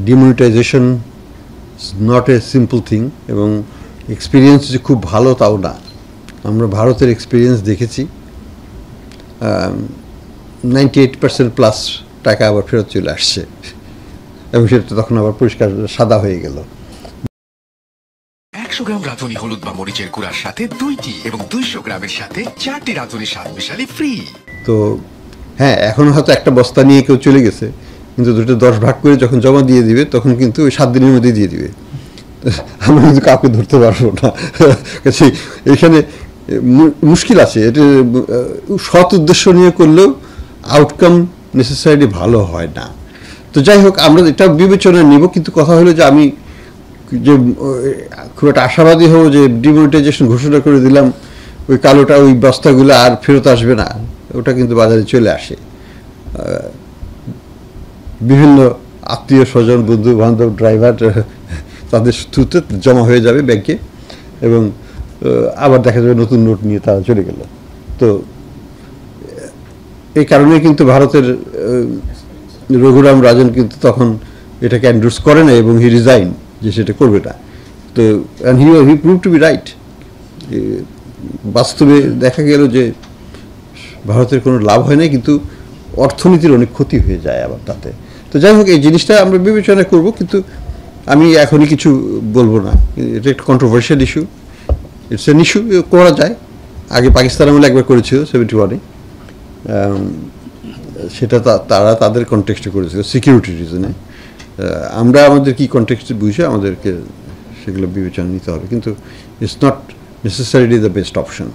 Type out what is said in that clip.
Demonetisation not a simple thing, এবং experience যে খুব ভালো তাও না। আমরা ভারতের এক্সপিরিয়েন্স দেখেছি, 98% প্লাস টাকা আবার ফেরত চলে আসছে, এবং সেটা তখন আবার পরিষ্কার সাদা হয়ে গেল। 100 গ্রাম রাঁধুনি হলুদ বা মরিচের গুঁড়ার সাথে 2টি এবং 200 গ্রামের সাথে 4টি রাঁধুনি স্বাদ মিশালি ফ্রি। তো হ্যাঁ, এখন হয়তো একটা বস্তা নিয়ে কেউ চলে গেছে, কিন্তু দুটো 10 ভাগ করে যখন জমা দিয়ে দিবে তখন কিন্তু ওই 7 দিনের মধ্যে দিয়ে দিবে। আমরা কিন্তু কাউকে ধরতে পারবো না। এখানে মুশকিল আছে। এটা সৎ উদ্দেশ্য নিয়ে করলেও আউটকাম নেসেসারিলি ভালো হয় না। তো যাই হোক, আমরা এটা বিবেচনায় নিব, কিন্তু কথা হলো যে আমি যে খুব একটা আশাবাদী হব যে ডিমনিটাইজেশন ঘোষণা করে দিলাম, ওই কালোটা ওই বস্তাগুলো আর ফেরত আসবে না, ওটা কিন্তু বাজারে চলে আসে। বিভিন্ন আত্মীয় স্বজন, বন্ধু বান্ধব, ড্রাইভার, তাদের থ্রুতে জমা হয়ে যাবে ব্যাংকে, এবং আবার দেখা যাবে নতুন নোট নিয়ে তারা চলে গেল। তো এই কারণে কিন্তু ভারতের রঘুরাম রাজন কিন্তু তখন এটাকে এন্ডোর্স করে না, এবং হি রিজাইন যে সেটা করবে না। তো and he prove to be right. বাস্তবে দেখা গেল যে ভারতের কোনো লাভ হয় না, কিন্তু অর্থনীতির অনেক ক্ষতি হয়ে যায় আবার তাতে। তো যাই হোক, এই জিনিসটা আমরা বিবেচনা করব, কিন্তু আমি এখনই কিছু বলবো না। এটা একটা controversial issue, it's an issue, করা যায়। আগে পাকিস্তান আমলে একবার করেছিল 71-এ, সেটা তারা তাদের কনটেক্সটে করেছিল সিকিউরিটি রিজনে। আমরা আমাদের কি কনটেক্সটে বুঝে আমাদেরকে সেগুলো বিবেচনা নিতে হবে, কিন্তু it's not necessarily the best option.